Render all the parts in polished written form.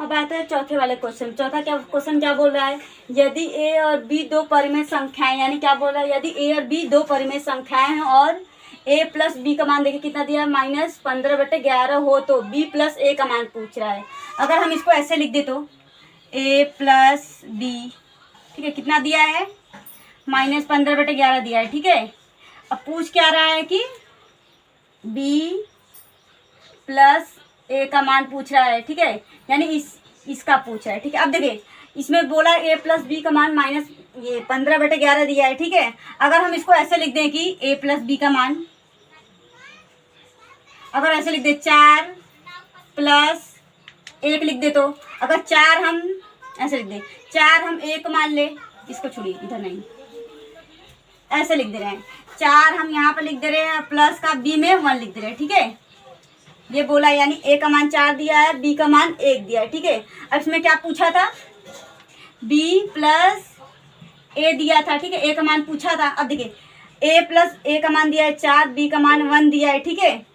अब आते हैं चौथे वाले क्वेश्चन। चौथा क्या क्वेश्चन क्या बोल रहा है, यदि ए और बी दो परिमेय संख्याएं, यानी क्या बोल रहा है, यदि ए और बी दो परिमेय संख्याएं हैं और ए प्लस बी का मान देखिए कितना दिया है, -15/11 हो तो बी प्लस ए का मान पूछ रहा है। अगर हम इसको ऐसे लिख दे तो ए प्लस बी, ठीक है, कितना दिया है, -15/11 दिया है, ठीक है। अब पूछ क्या रहा है कि बी प्लस ए का मान पूछ रहा है, ठीक है, यानी इसका पूछ रहा है, ठीक है। अब देखिए इसमें बोला ए प्लस बी का मान -15/11 दिया है, ठीक है। अगर हम इसको ऐसे लिख दें कि ए प्लस बी का मान, अगर ऐसे लिख दे 4 प्लस 1 लिख दे, तो अगर 4 हम ऐसे लिख दे, 4 हम 1 मान ले, इसको छोड़िए इधर नहीं, ऐसे लिख दे रहे हैं, 4 हम यहाँ पर लिख दे रहे हैं, प्लस का बी में 1 लिख दे रहे हैं, ठीक है। ये बोला यानी ए का मान 4 दिया है, बी का मान 1 दिया है, ठीक है। अब इसमें क्या पूछा था, बी प्लस ए दिया था, ठीक है, ए का मान पूछा था। अब देखिए ए प्लस ए का मान दिया है 4, बी का मान 1 दिया है, ठीक है।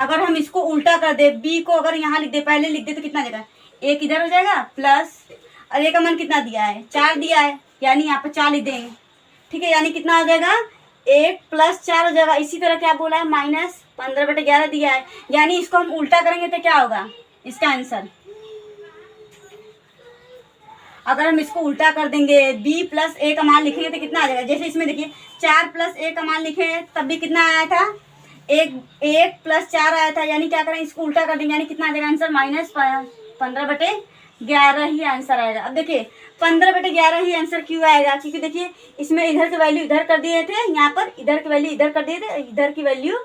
अगर हम इसको उल्टा कर दे, बी को अगर यहाँ लिख दे, पहले लिख दे तो कितना देगा, 1 इधर हो जाएगा, प्लस और ए का मान कितना दिया है, 4 दिया है, यानी यहाँ पर 4 लिख देंगे, ठीक है, यानी कितना हो जाएगा, 1 + 4 हो जाएगा। इसी तरह क्या बोला है, -15/11 दिया है, यानी इसको हम उल्टा करेंगे तो क्या होगा इसका आंसर। अगर हम इसको उल्टा कर देंगे, b प्लस ए का मान लिखेंगे तो कितना आ जाएगा, जैसे इसमें देखिए 4 + ए का मान लिखे तब भी कितना आया था, 1 + 4 आया था, यानी क्या करें इसको उल्टा कर देंगे, यानी कितना आ जाएगा आंसर, -15/11 ही आंसर आएगा। अब देखिए 15/11 ही आंसर क्यों आएगा, क्योंकि देखिए इसमें इधर की वैल्यू इधर कर दिए थे, यहाँ पर इधर की वैल्यू इधर कर दिए थे, इधर की वैल्यू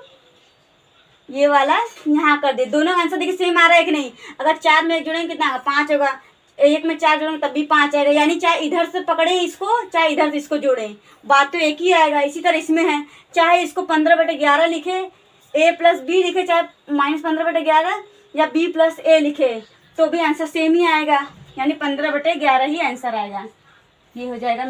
ये वाला यहाँ कर दे। दोनों आंसर देखिए सेम आ रहा है कि नहीं, अगर 4 में 1 जोड़ेंगे कितना होगा, 5 होगा, 1 में 4 जोड़ेंगे तब भी 5 आएगा, यानी चाहे इधर से पकड़े इसको चाहे इधर से इसको जोड़ें, बात तो एक ही आएगा। इसी तरह इसमें है, चाहे इसको 15/11 लिखे, ए प्लस बी लिखे, चाहे -15/11 या बी प्लस ए लिखे, तो भी आंसर सेम ही आएगा, यानी 15/11 ही आंसर आएगा। ये हो जाएगा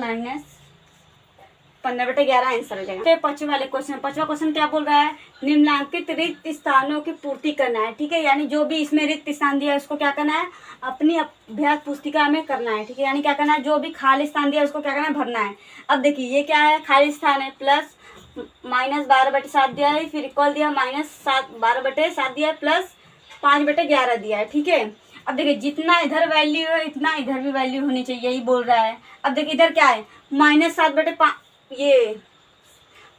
-15/11 आंसर हो जाएगा। फिर पांचवा क्वेश्चन क्या बोल रहा है, निम्नलिखित रिक्त स्थानों की पूर्ति करना है, ठीक है, यानी जो भी इसमें रिक्त स्थान दिया है उसको क्या करना है, अपनी अभ्यास पुस्तिका में करना है, ठीक है, यानी क्या करना है, जो भी खाली स्थान दिया है उसको क्या करना है, भरना है। अब देखिए ये क्या है, खाली स्थान है, प्लस -12/7 दिया है, फिर इक्वल दिया -12/7 दिया है, प्लस 5/11 दिया है, ठीक है। अब देखिए जितना इधर वैल्यू है इतना इधर भी वैल्यू होनी चाहिए, यही बोल रहा है। अब देखिए इधर क्या है, -7/5, ये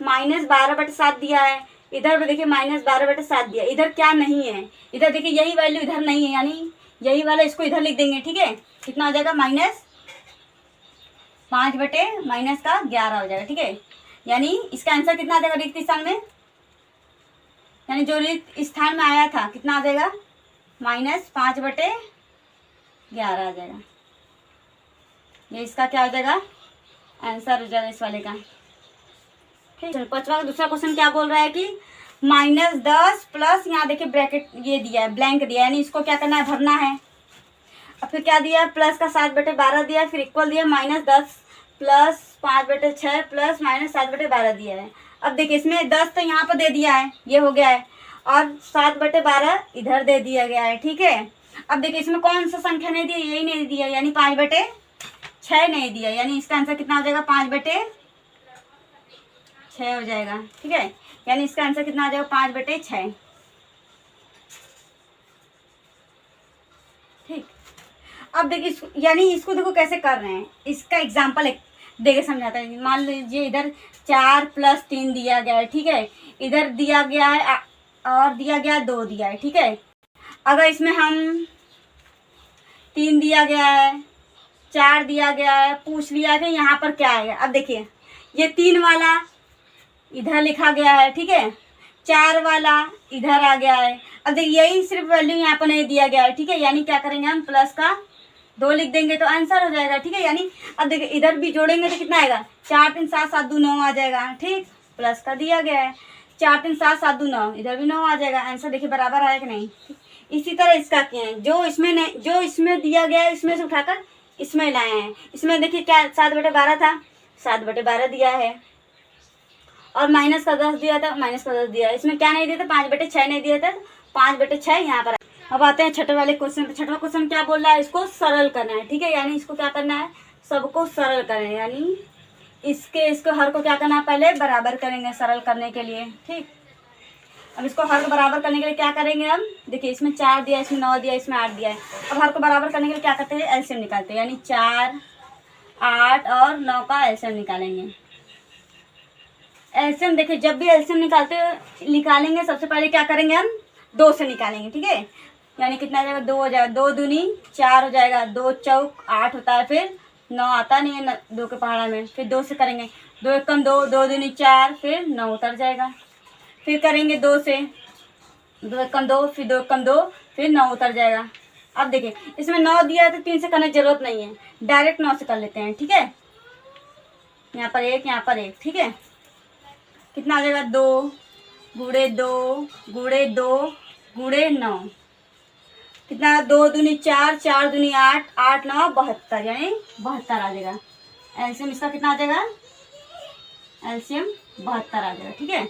-12/7 दिया है, इधर भी देखिए -12/7 दिया, इधर क्या नहीं है, इधर देखिए यही वैल्यू इधर नहीं है, यानी यही वाला इसको इधर लिख देंगे, ठीक है, कितना हो जाएगा, -5/11 हो जाएगा, ठीक है। यानी इसका आंसर कितना आ जाएगा रिक्त स्थान में, यानी जो रिक्त स्थान में आया था कितना आ जाएगा, -5/11 आ जाएगा। ये इसका क्या हो जाएगा आंसर हो जाएगा इस वाले का, ठीक है। पांचवा का दूसरा क्वेश्चन क्या बोल रहा है कि -10 प्लस, यहाँ देखिए ब्रैकेट ये दिया है, ब्लैंक दिया है, यानी इसको क्या करना है, भरना है। अब फिर क्या दिया है, प्लस का 7/12 दिया है, फिर इक्वल दिया -10 प्लस 5/6 प्लस -7/12 दिया है। अब देखिए इसमें 10 तो यहाँ पर दे दिया है, ये हो गया है, और 7/12 इधर दे दिया गया है, ठीक है। अब देखिए इसमें कौन सा संख्या नहीं दिया, यही नहीं दिया, यानी 5/6 नहीं दिया, यानी इसका आंसर कितना हो जाएगा, 5/6 हो जाएगा, ठीक है, यानी इसका आंसर कितना हो जाएगा, 5/6, ठीक। अब देखिए यानी इसको देखो कैसे कर रहे हैं, इसका एग्जाम्पल एक देके समझाता है। मान लीजिए इधर 4 + 3 दिया गया है, ठीक है, इधर दिया गया है और दिया गया 2 दिया है, ठीक है। अगर इसमें हम 3 दिया गया है, 4 दिया गया है, पूछ लिया कि यहाँ पर क्या आएगा। अब देखिए ये 3 वाला इधर लिखा गया है, ठीक है, 4 वाला इधर आ गया है। अब देखिए यही सिर्फ वैल्यू यहाँ पर नहीं दिया गया है, ठीक है, यानी क्या करेंगे हम प्लस का 2 लिख देंगे तो आंसर हो जाएगा, ठीक है। यानी अब देखिए इधर भी जोड़ेंगे तो कितना आएगा, 4 3 7 7 2 9 आ जाएगा, ठीक, प्लस का दिया गया है, 4 3 7 7 2 9, इधर भी 9 आ जाएगा, आंसर देखिए बराबर आया कि नहीं। इसी तरह इसका किए हैं, जो इसमें नहीं, जो इसमें दिया गया है इसमें से उठाकर इसमें लाए हैं। इसमें देखिए क्या 7/12 था, 7/12 दिया है, और -10 दिया था, -10 दिया है। इसमें क्या नहीं दिया था, 5/6 नहीं दिया था, 5/6 यहाँ पर अब आते हैं छठे वाले क्वेश्चन पे। छठवा क्वेश्चन क्या बोल रहा है, इसको सरल करना है, ठीक है। यानी इसको क्या करना है, सबको सरल करें, यानी इसको हर को क्या करना है, पहले बराबर करेंगे सरल करने के लिए, ठीक। अब इसको हर को बराबर करने के लिए क्या करेंगे हम, देखिए इसमें 4 दिया, इसमें 9 दिया, इसमें 8 दिया है। अब हर को बराबर करने के लिए क्या करते हैं, एलसीएम निकालते हैं, यानी 4, 8 और 9 का एलसीएम निकालेंगे। एलसीएम देखिए, जब भी एलसीएम निकालेंगे सबसे पहले क्या करेंगे हम, 2 से निकालेंगे, ठीक है। यानी कितना आ जाएगा, 2 हो जाएगा, 2 दूनी 4 हो जाएगा, 2 चौक 8 होता है, फिर 9 आता नहीं है 2 के पहाड़ा में, फिर 2 से करेंगे, 2 एकम 2, 2 दूनी 4, फिर 9 उतर जाएगा। फिर करेंगे 2 से, 2 एकम 2, फिर 2 एकम 2, फिर 9 उतर जाएगा। अब देखिए इसमें 9 दिया है तो 3 से करने की जरूरत नहीं है, डायरेक्ट 9 से कर लेते हैं, ठीक है। यहाँ पर 1, यहाँ पर 1, ठीक है। कितना आ जाएगा, 2 गुणे 2 गुणे 2 गुणे 9, कितना, 2 दूनी 4, 4 दूनी 8, 8 9 72, यानी 72 आ जाएगा। एलसीएम इसका कितना आ जाएगा, एलसीएम 72 आ जाएगा, ठीक है।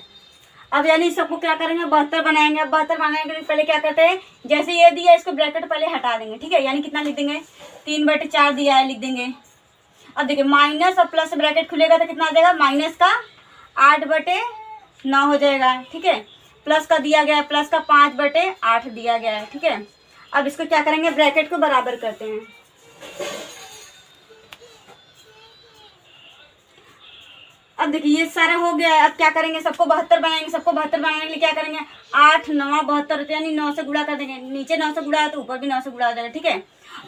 अब यानी सबको क्या करेंगे, 72 बनाएंगे। अब 72 बनाने के लिए पहले क्या करते हैं, जैसे ये दिया इसको ब्रैकेट पहले हटा देंगे, ठीक है। यानी कितना लिख देंगे, 3/4 दिया है, लिख देंगे। अब देखिए माइनस और प्लस ब्रैकेट खुलेगा तो कितना आ जाएगा, माइनस का 8/9 हो जाएगा, ठीक है। प्लस का दिया गया है, प्लस का 5/8 दिया गया है, ठीक है। अब इसको क्या करेंगे, ब्रैकेट को बराबर करते हैं। अब देखिए ये सारा हो गया है। अब क्या करेंगे, सबको 72 बनाएंगे। सबको 72 बनाने के लिए क्या करेंगे, 8 9 72 होते हैं, यानी 9 से गुणा कर देंगे। नीचे 9 से गुणा है तो ऊपर भी 9 से गुणा हो जाएगा, ठीक है।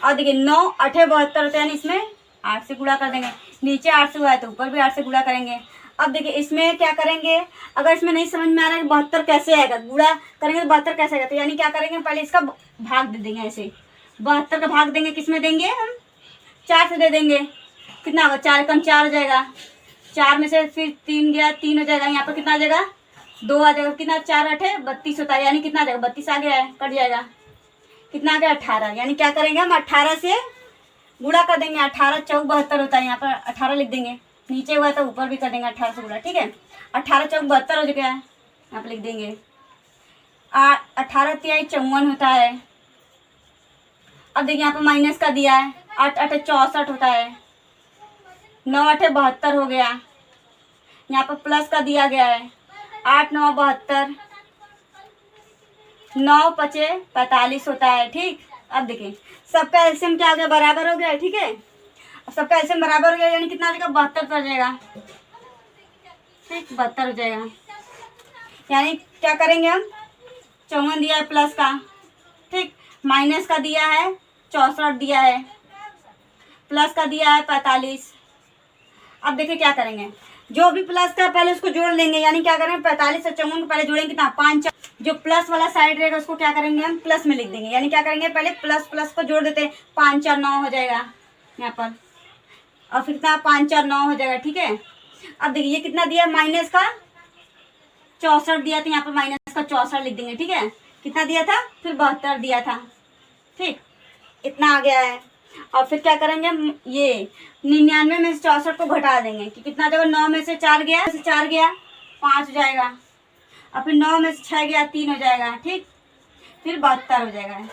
और देखिए 9 8 72 होते हैं, यानी इसमें 8 से गुणा कर देंगे। नीचे 8 से हुआ है तो ऊपर भी 8 से गुणा करेंगे। अब देखिए इसमें क्या करेंगे, अगर इसमें नहीं समझ में आ रहा है कि 72 कैसे आएगा, गुणा करेंगे तो 72 कैसे आएगा, तो यानी क्या करेंगे, पहले इसका भाग दे देंगे। ऐसे 72 का भाग देंगे, किस में देंगे हम, 4 से दे देंगे। कितना होगा, 4 कम 4 हो जाएगा, 4 में से फिर 3 गया, 3 हो जाएगा। यहाँ पर कितना आ जाएगा, 2 आ जाएगा। कितना, 4 8 32 होता है, यानी कितना आ जाएगा, 32 आ गया है, कट जाएगा। कितना आ गया, 18। यानी क्या करेंगे हम, 18 से गुणा कर देंगे। 18 चौक 72 होता है, यहाँ पर 18 लिख देंगे। नीचे हुआ तो ऊपर भी कर देंगे 18 से गुणा, ठीक है। 18 चौक 72 हो गया है, यहाँ पर लिख देंगे। 18 तिहाई 54 होता है। अब देखिए यहाँ पर माइनस का दिया है, 8 8 64 होता है, 9 8 72 हो गया। यहाँ पर प्लस का दिया गया है, 8 9 72, 9 5 45 होता है, ठीक। अब देखिए सबका एलसीएम क्या हो गया, बराबर हो गया है, ठीक है। अब सबका एलसीएम बराबर हो गया, यानी कितना आ जाएगा, 72 पर जाएगा, ठीक, 72 हो जाएगा। यानी क्या करेंगे हम, 54 दिया है प्लस का, ठीक, माइनस का दिया है 64 दिया है, प्लस का दिया है 45। अब देखिए क्या करेंगे, जो भी प्लस का पहले उसको जोड़ लेंगे। यानी क्या करेंगे, 45 से 54 को पहले जोड़ेंगे, कितना, 5 जो प्लस वाला साइड रहेगा उसको क्या करेंगे हम, प्लस में लिख देंगे। यानी क्या करेंगे, पहले प्लस प्लस को जोड़ देते हैं, 5 4 9 हो जाएगा यहाँ पर, और फिर कितना, 5 4 9 हो जाएगा, ठीक है। अब देखिए ये कितना दिया, माइनस का 64 दिया, तो यहाँ पर माइनस का 64 लिख देंगे, ठीक है। कितना दिया था, फिर 72 दिया था, ठीक, इतना आ गया है। और फिर क्या करेंगे, ये 99 में से 64 को घटा देंगे कि कितना जगह, 9 में से 4 गया, 5 हो जाएगा, और फिर 9 में से 6 गया, 3 हो जाएगा, ठीक, फिर 72 हो जाएगा।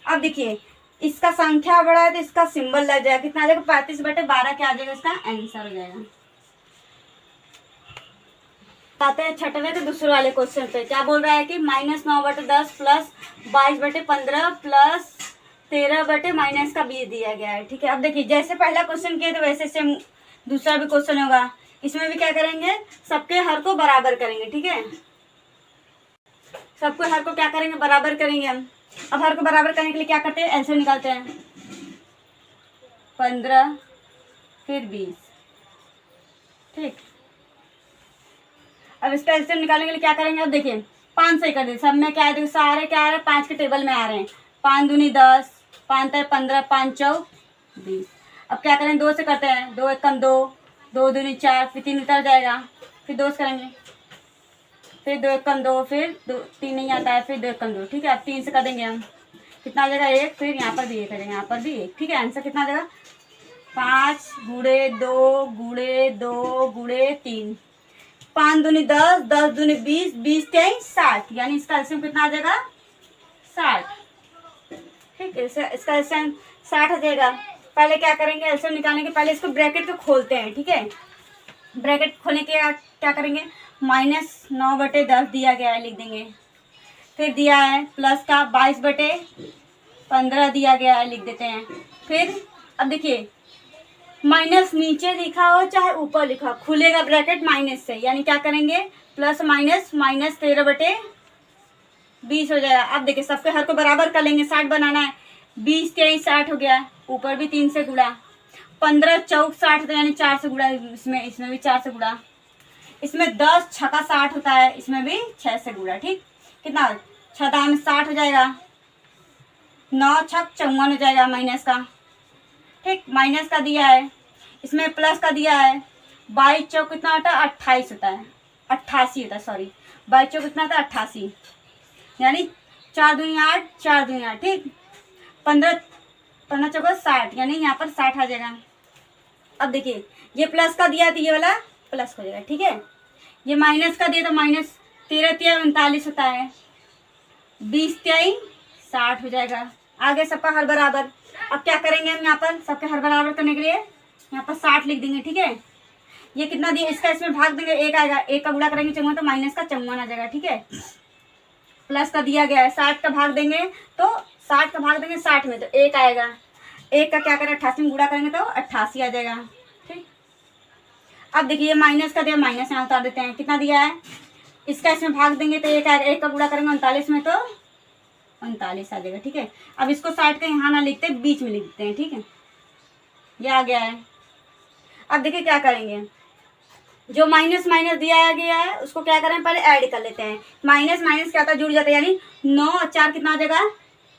अब देखिए इसका संख्या बड़ा है तो इसका सिंबल लग जाएगा, कितना आ जाएगा, 35/12 क्या आ जाएगा, इसका आंसर हो जाएगा। आते हैं छठवें तो दूसरे वाले क्वेश्चन पे। क्या बोल रहा है कि -9/10 प्लस 22/15 प्लस 13/- का 20 दिया गया है, ठीक है। अब देखिए जैसे पहला क्वेश्चन किए थे वैसे सेम दूसरा भी क्वेश्चन होगा। इसमें भी क्या करेंगे, सबके हर को बराबर करेंगे, ठीक है। सबको हर को क्या करेंगे, बराबर करेंगे हम। अब हर को बराबर करने के लिए क्या करते हैं, एलसीएम निकालते हैं, 15 फिर 20, ठीक। अब इसका एलसीएम निकालने के लिए क्या करेंगे, अब देखिए 5 से कर दे, सब में क्या है, देखो सारे क्या आ रहे हैं, 5 के टेबल में आ रहे हैं। 5 दूनी 10, 5 3 15, 5 चौक 20। अब क्या करें, 2 से करते हैं, 2 एकम 2, 2 दूनी 4, फिर 3 उतर जाएगा, फिर 2 से करेंगे, फिर 2 एकम 2, फिर 3 नहीं आता है, फिर 2 एकम 2, ठीक है। अब 3 से कर देंगे हम, कितना आ जाएगा, 1, फिर यहाँ पर भी 1 करेंगे, यहाँ पर भी 1, ठीक है। आंसर कितना आ जाएगा, 5 गुणे 2 गुणे 2 गुणे 3, 5 दूनी 10, 10 दूनी 20, 20 3 60, यानी इसका एलसीएम कितना आ जाएगा, 60, ठीक है। इसका एलसीएम 60 आ जाएगा। पहले क्या करेंगे, एलसीएम निकालने के पहले इसको ब्रैकेट को खोलते हैं, ठीक है। ब्रैकेट खोलने के बाद क्या करेंगे, -9/10 दिया गया है, लिख देंगे। फिर दिया है प्लस का 22/15 दिया गया है, लिख देते हैं। फिर अब देखिए, माइनस नीचे लिखा हो चाहे ऊपर लिखा हो, खुलेगा ब्रैकेट माइनस से, यानी क्या करेंगे, प्लस माइनस -13/20 हो जाएगा। अब देखिए सबके हर को बराबर कर लेंगे, 60 बनाना है। 20 3 60 हो गया, ऊपर भी 3 से गुड़ा, 15 चौक 60 यानी 4 से गुड़ा, इसमें भी 4 से गुड़ा, इसमें 10 छक्का 60 होता है, इसमें भी 6 से गुड़ा। ठीक, कितना 6 दाम में 60 हो जाएगा, 9 छक 54 हो जाएगा माइनस का। ठीक, माइनस का दिया है, इसमें प्लस का दिया है। 22 चौक कितना होता है, 28 होता है, 88 होता है, सॉरी 22 चौक कितना होता है, 88, यानी 4 दूनी 8, 4 दूनी 8। ठीक, 15 चौक 60, यानी यहाँ पर 60 आ जाएगा। अब देखिए ये प्लस का दिया तो ये वाला प्लस हो जाएगा। ठीक है, ये माइनस का दिया तो माइनस, 13 तिया 39 होता है, 20 तिहाई 60 हो जाएगा। आगे सबका हर बराबर। अब क्या करेंगे हम यहाँ पर सबके हर बराबर करने के लिए, यहाँ पर 60 लिख देंगे। ठीक है, ये कितना दिया, इसका इसमें भाग देंगे, 1 आएगा, 1 का गुणा करेंगे 54 तो माइनस का 54 आ जाएगा। ठीक है, प्लस का दिया गया है, 60 का भाग देंगे तो 60 का भाग देंगे 60 में तो 1 आएगा, 1 का क्या करें 88 में गुणा करेंगे तो 88 आ जाएगा। ठीक, अब देखिए माइनस का दिया, माइनस यहाँ उतार देते हैं, कितना दिया है, इसका इसमें भाग देंगे तो 1 आएगा, 1 का गुणा करेंगे 39 में तो 39 आ जाएगा। ठीक है, अब इसको 60 का यहाँ ना लिखते, बीच में लिख देते हैं। ठीक है, ये आ गया है। अब देखिए क्या करेंगे, जो माइनस माइनस दिया गया है उसको क्या करें, पहले ऐड कर लेते हैं। माइनस माइनस क्या होता है, जुड़ जाता है, यानी 9 और 4 कितना हो जाएगा,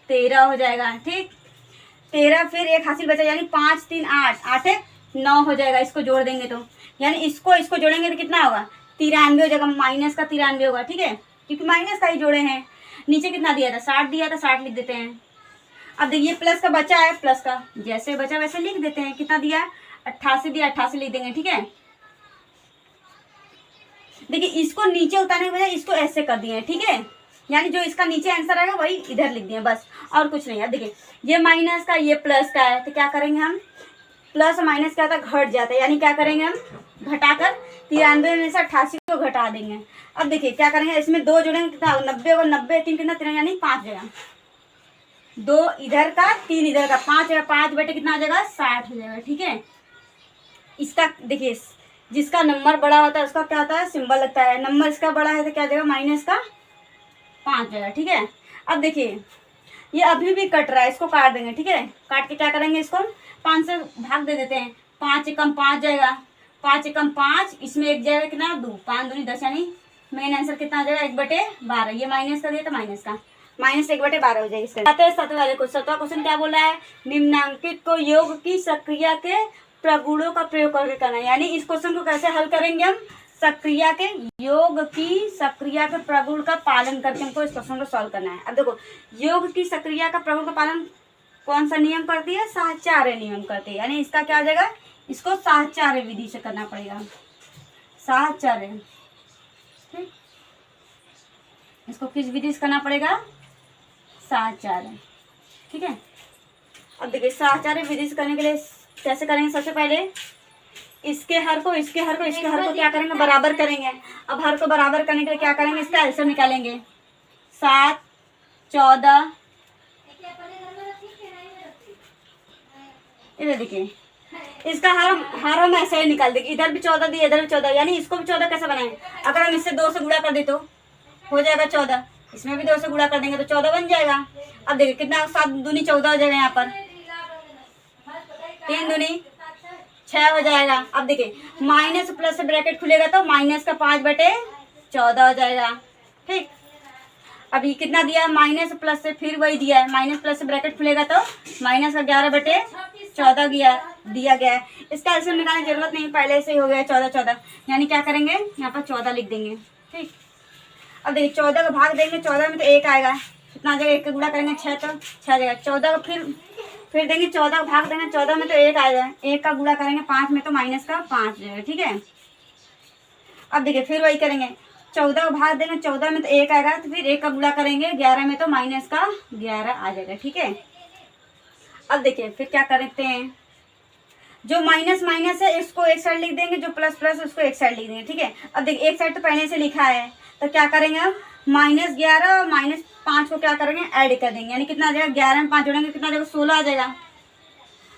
13 हो जाएगा। ठीक, 13, फिर एक हासिल बचा, यानी 5 3 8, 8 1 9 हो जाएगा। इसको जोड़ देंगे तो, यानी इसको जोड़ेंगे तो कितना होगा, 93 हो जाएगा, माइनस का 93 होगा। ठीक है, क्योंकि माइनस का ही जोड़े हैं। नीचे कितना दिया था, 60 दिया था, 60 लिख देते हैं। अब देखिए प्लस का बचा है, प्लस का जैसे बचा वैसे लिख देते हैं। कितना दिया है, 88 दिया, 88 लिख देंगे। ठीक है, देखिए इसको नीचे उतारने के बजाय इसको ऐसे कर दिए। ठीक है, यानी जो इसका नीचे आंसर आएगा वही इधर लिख दिए, बस और कुछ नहीं है। देखिए ये माइनस का, ये प्लस का है, तो क्या करेंगे हम, प्लस माइनस क्या था, घट जाता है, यानी क्या करेंगे हम, घटाकर 93 में से 88 को घटा देंगे। अब देखिए क्या करेंगे, इसमें 2 जोड़ेंगे, कितना 90 और 90 3 कितना 13, यानी 5 जगह, 2 इधर का 3 इधर का, 5 जगह, 5 बेटे कितना आ जाएगा, 60 हो जाएगा। ठीक है, इसका देखिए जिसका नंबर बड़ा होता है उसका क्या होता है, सिंबल लगता है। नंबर इसका बड़ा है तो क्या जाएगा, माइनस का 5 जाएगा। ठीक है, अब देखिए ये अभी भी कट रहा है, इसको काट देंगे। ठीक है, काट के क्या करेंगे, इसको 5 से भाग दे देते हैं, 5 एकम 5 जाएगा, 5 एकम 5, इसमें 1 जाएगा, कितना 2, 5 दूनी 10, यानी मेन आंसर कितना आ जाएगा, 1/12। ये माइनस का दिया तो माइनस का, माइनस 1/12 हो जाएगी। सतवां क्वेश्चन क्या बोला है, निम्नांकित को योग की सक्रिया के प्रगुणों का प्रयोग करके करना है। यानी इस क्वेश्चन को कैसे हल करेंगे हम, सक्रिया के योग की सक्रिया के प्रगुण का पालन करके हमको इस क्वेश्चन को सॉल्व करना है। अब देखो योग की सक्रिया का प्रगुण का पालन कौन सा नियम करती है, साहचर्य नियम करती है, यानी इसका क्या आ जाएगा, इसको साहचर्य विधि से करना पड़ेगा, साहचर्य। ठीक, इसको किस विधि से करना पड़ेगा, साहचर्य। ठीक है, अब देखिए साहचर्य विधि से करने के लिए कैसे करेंगे, सबसे पहले इसके हर को इसके हर को इसके हर को क्या करेंगे, बराबर करेंगे। अब हर को बराबर करने के लिए क्या करेंगे, इसका एलसीएम निकालेंगे, 7 14, इधर देखिए इसका हर हम ऐसे ही निकाल देंगे, इधर भी 14 दिए, इधर भी 14, यानी इसको भी 14 कैसे बनाएंगे, अगर हम इससे 2 से गुणा कर दे तो हो जाएगा 14, इसमें भी 2 से गुणा कर देंगे तो 14 बन जाएगा। अब देखिए कितना, 7 दूनी 14 हो जाएगा, यहाँ पर 3 दूनी 6 हो जाएगा। अब देखिए माइनस प्लस से ब्रैकेट खुलेगा तो माइनस का 5/14 हो जाएगा। ठीक, अभी कितना दिया, माइनस प्लस से फिर वही दिया है, माइनस प्लस से ब्रैकेट खुलेगा तो माइनस का 11/14 दिया गया है। इसका एलसीएम निकालने की जरूरत नहीं, पहले से ही हो गया 14, यानी क्या करेंगे, यहाँ पर 14 लिख देंगे। ठीक, अब देखिए 14 का भाग देंगे, 14 में तो 1 आएगा, कितना आ जाएगा, 1 का गुणा करेंगे 6 तो 6 आ जाएगा। 14 का फिर देंगे, 14 का भाग देंगे, 14 में तो 1 आएगा, 1 का गुणा करेंगे 5 में तो माइनस का 5 जाएगा। ठीक है, अब देखिए फिर वही करेंगे, 14 का भाग देंगे, 14 में तो 1 आएगा, तो फिर 1 का गुणा करेंगे 11 में तो माइनस का 11 आ जाएगा। ठीक है, अब देखिए फिर क्या करते हैं, जो माइनस माइनस है इसको एक साइड लिख देंगे, जो प्लस प्लस उसको एक साइड लिख देंगे, ठीक है। अब देखिए एक साइड तो पहले से लिखा है, तो क्या करेंगे अब -11 और -5 को क्या करेंगे ऐड कर देंगे, यानी कितना आ जाएगा 11 में 5 जोड़ेंगे कितना आ जाएगा 16 आ जाएगा।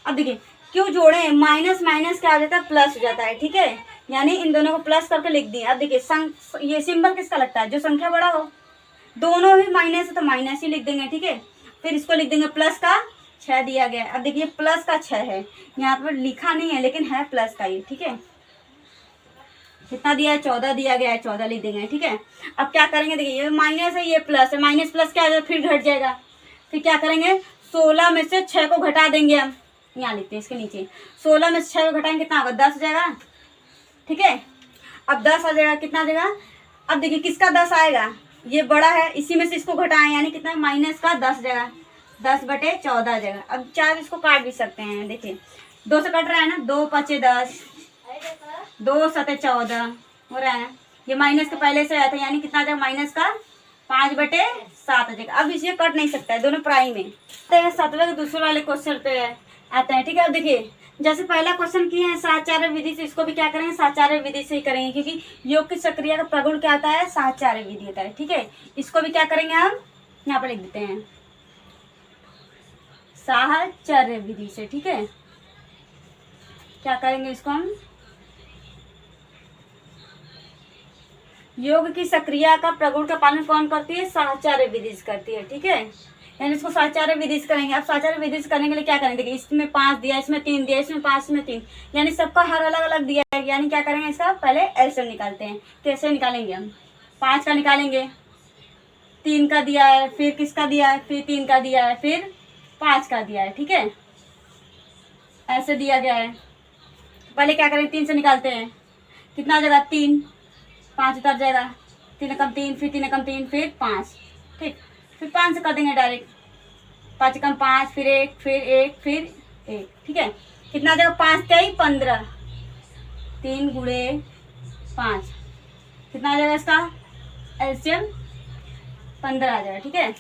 अब देखिए क्यों जोड़े, माइनस माइनस क्या आ जाता है प्लस हो जाता है, ठीक है, यानी इन दोनों को प्लस करके लिख दिए। अब देखिए ये सिंबल किसका लगता है, जो संख्या बड़ा हो, दोनों ही माइनस है तो माइनस ही लिख देंगे, ठीक है। फिर इसको लिख देंगे प्लस का 6 दिया गया है। अब देखिए प्लस का 6 है, यहाँ पर लिखा नहीं है लेकिन है प्लस का ही, ठीक है। कितना दिया है 14 दिया गया है, 14 लिख देंगे, ठीक है। अब क्या करेंगे, देखिए ये माइनस है ये प्लस है, माइनस प्लस क्या आ जाएगा फिर घट जाएगा। फिर क्या करेंगे 16 में से 6 को घटा देंगे हम, यहाँ लिखते हैं इसके नीचे, 16 में से 6 को घटाएंगे कितना होगा 10 हो जाएगा, ठीक है। अब 10 आ जाएगा, कितना आ जाएगा, अब देखिए किसका 10 आएगा, ये बड़ा है, इसी में से इसको घटाएं यानी कितना माइनस का 10 जाएगा, 10/14 आ जाएगा। अब 4 इसको काट भी सकते हैं, देखिए 2 से कट रहा है ना, 2 5 10, 2 7 14 हो रहा है, ये माइनस के पहले से आया था यानी कितना आ जाएगा माइनस का 5/7 आ जाएगा। अब इसे कट नहीं सकता है, दोनों प्राइम में। तो 7वें के दूसरे वाले क्वेश्चन पे आते हैं, ठीक है। अब देखिए जैसे पहला क्वेश्चन किए हैं साहचर्य विधि से, इसको भी क्या करेंगे साहचर्य विधि से ही करेंगे, क्योंकि योग की सक्रिया का प्रगुण क्या आता है साहचर्य विधि होता है, ठीक है। इसको भी क्या करेंगे हम यहाँ पर लिख देते हैं साहचर्य विधि से, ठीक है। क्या करेंगे इसको हम, योग की सक्रिया का प्रगुण का पालन कौन करती है साहचर्य विधि से करती है, ठीक है, यानी इसको साहचर्य विधि से करेंगे। अब साहचर्य विधि से करने के लिए क्या करेंगे, देखिए इसमें 5 दिया, इसमें 3 दिया, इसमें 5, इसमें 3, यानी सबका हर अलग अलग दिया है, यानी क्या करेंगे इसका पहले एलसीएम निकालते हैं। कैसे निकालेंगे हम, 5 का निकालेंगे, 3 का दिया है, फिर किसका दिया है, फिर 3 का दिया है, फिर 5 का दिया है, ठीक है, ऐसे दिया गया है। पहले क्या करेंगे 3 से निकालते हैं, कितना आ जाएगा 3, 5 उतर जाएगा, 3 कम 3, फिर 3 कम 3, फिर 5, ठीक, फिर 5 से कर देंगे डायरेक्ट, 5 कम 5, फिर 1, फिर 1, फिर 1, ठीक है। कितना आ जाएगा 5 3 15, 3 × 5 कितना आ जाएगा इसका एलसीएम 15 आ जाएगा, ठीक है।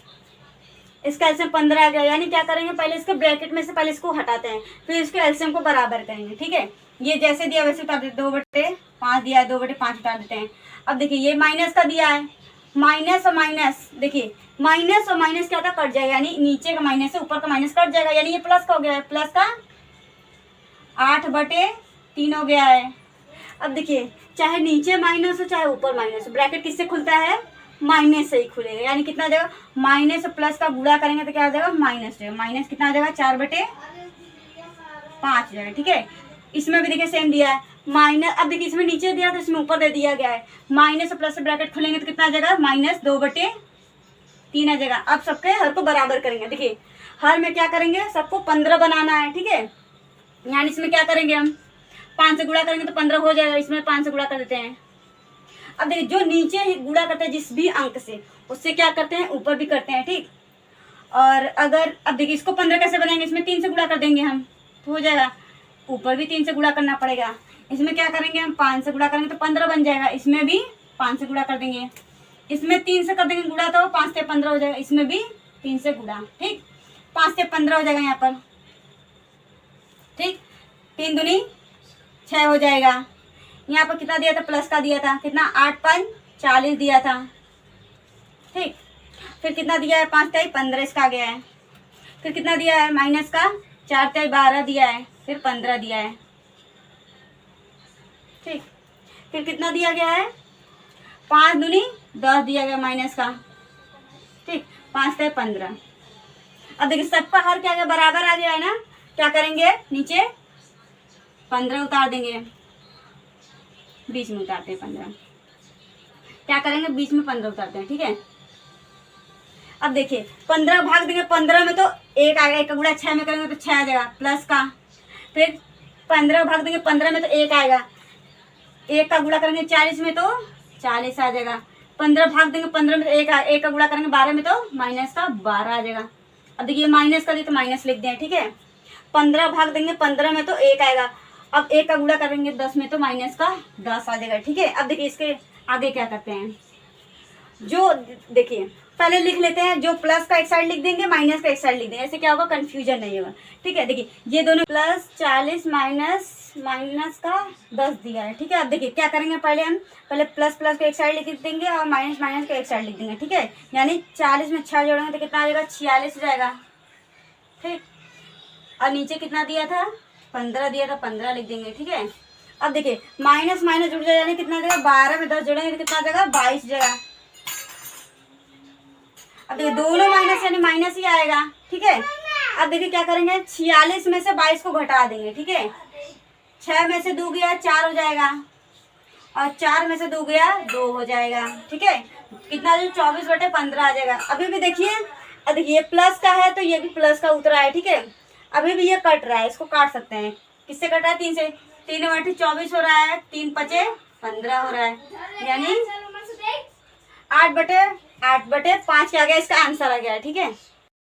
इसका एलसीएम 15 आ गया, यानी क्या करेंगे पहले इसके ब्रैकेट में से पहले इसको हटाते हैं, फिर इसके एलसीएम को बराबर करेंगे, ठीक है। ये जैसे दिया वैसे उतार देते, 2/5 दिया है, 2/5 उतार देते हैं। अब देखिए ये माइनस का दिया है, माइनस और माइनस, देखिए माइनस और माइनस क्या था कट जाएगा, यानी नीचे का माइनस से ऊपर का माइनस कट जाएगा, यानी ये प्लस का हो गया है, प्लस का 8/3 हो गया है। अब देखिए चाहे नीचे माइनस हो चाहे ऊपर माइनस हो, ब्रैकेट किससे खुलता है माइनस से ही खुलेगा, यानी कितना आ जाएगा माइनस और प्लस का गुणा करेंगे तो क्या आ जाएगा माइनस जाएगा, माइनस कितना आ जाएगा 4/5 हो जाएगा, ठीक है। इसमें भी देखिए सेम दिया है माइनस, अब देखिए इसमें नीचे दिया तो इसमें ऊपर दे दिया गया है, माइनस और प्लस से ब्रैकेट खुलेंगे तो कितना आ जाएगा -2/3 आ जाएगा। अब सबके हर को बराबर करेंगे, देखिए हर में क्या करेंगे सबको 15 बनाना है, ठीक है, यानी इसमें क्या करेंगे हम 5 से गुणा करेंगे तो 15 हो जाएगा, इसमें 5 से गुणा कर देते हैं। अब देखिए जो नीचे गुणा करते हैं जिस भी अंक से उससे क्या करते हैं ऊपर भी करते हैं, ठीक। और अगर अब देखिए इसको 15 कैसे बनाएंगे, इसमें 3 से गुणा कर देंगे हम तो हो जाएगा, ऊपर भी 3 से गुणा करना पड़ेगा। इसमें क्या करेंगे हम 5 से गुणा करेंगे तो 15 बन जाएगा, इसमें भी 5 से गुणा कर देंगे, इसमें 3 से कर देंगे गुणा तो 5 से 15 हो जाएगा, इसमें भी 3 से गुणा, ठीक, 5 से 15 हो जाएगा यहाँ पर, ठीक, 3 दूनी 6 हो जाएगा। यहाँ पर कितना दिया था प्लस का दिया था, कितना 8 5 40 दिया था, ठीक। फिर कितना दिया है 5 3 15 इसका आ गया है। फिर कितना दिया है माइनस का 4 3 12 दिया है, फिर 15 दिया है, ठीक। फिर कितना दिया गया है 5 दूनी 10 दिया गया माइनस का, ठीक, 5 3 15। अब देखिए सबका हर क्या गया बराबर आ गया है ना, क्या करेंगे नीचे 15 उतार देंगे, बीच में उतारते हैं 15, क्या करेंगे बीच में 15 उतारते हैं, ठीक है। अब देखिए 15 भाग देंगे 15 में तो 1 आएगा, 1 का गुणा 6 में करेंगे तो 6 आ जाएगा प्लस का, फिर 15 भाग देंगे 15 में तो 1 आएगा, 1 का गुणा करेंगे 40 में तो 40 आ जाएगा, 15 भाग देंगे 15 में तो 1 का गुणा करेंगे 12 में तो माइनस का 12 आ जाएगा। अब देखिए माइनस का दिए तो माइनस लिख दें, ठीक है। 15 भाग देंगे 15 में तो 1 आएगा, अब 1 का गुणा करेंगे 10 में तो माइनस का 10 आ जाएगा, ठीक है। अब देखिए इसके आगे क्या करते हैं, जो देखिए पहले लिख लेते हैं, जो प्लस का एक साइड लिख देंगे, माइनस का एक साइड लिख देंगे, ऐसे क्या होगा, कंफ्यूजन नहीं होगा। ठीक है, देखिए ये दोनों प्लस 40 माइनस का 10 दिया है। ठीक है, अब देखिए क्या करेंगे, पहले प्लस प्लस को एक साइड लिख देंगे और माइनस माइनस को एक साइड लिख देंगे। ठीक है, यानी 40 में 6 जोड़ेंगे तो कितना आ जाएगा, 46 हो जाएगा। ठीक, और नीचे कितना दिया था, 15 दिया था, 15 लिख देंगे। ठीक है, अब देखिए माइनस माइनस जुड़ जाएगा, यानी कितना देगा, 12 में 10 जोड़ेंगे तो कितना देगा, 22 जगह। अब देखिए दोनों माइनस यानी माइनस ही आएगा। ठीक है, अब देखिए क्या करेंगे, 46 में से 22 को घटा देंगे। ठीक है, 6 में से 2 गया 4 हो जाएगा, और 4 में से 2 गया 2 हो जाएगा। ठीक है, कितना जो 24/15 आ जाएगा। अभी भी देखिए, अब देखिए ये प्लस का है तो ये भी प्लस का उतरा है। ठीक है, अभी भी ये कट रहा है, इसको काट सकते हैं। किससे कट रहा है, 3 से। 3/24 हो रहा है, 3×5 15 हो रहा है, यानी 8/5 के आ गया, इसका आंसर आ गया है। ठीक है।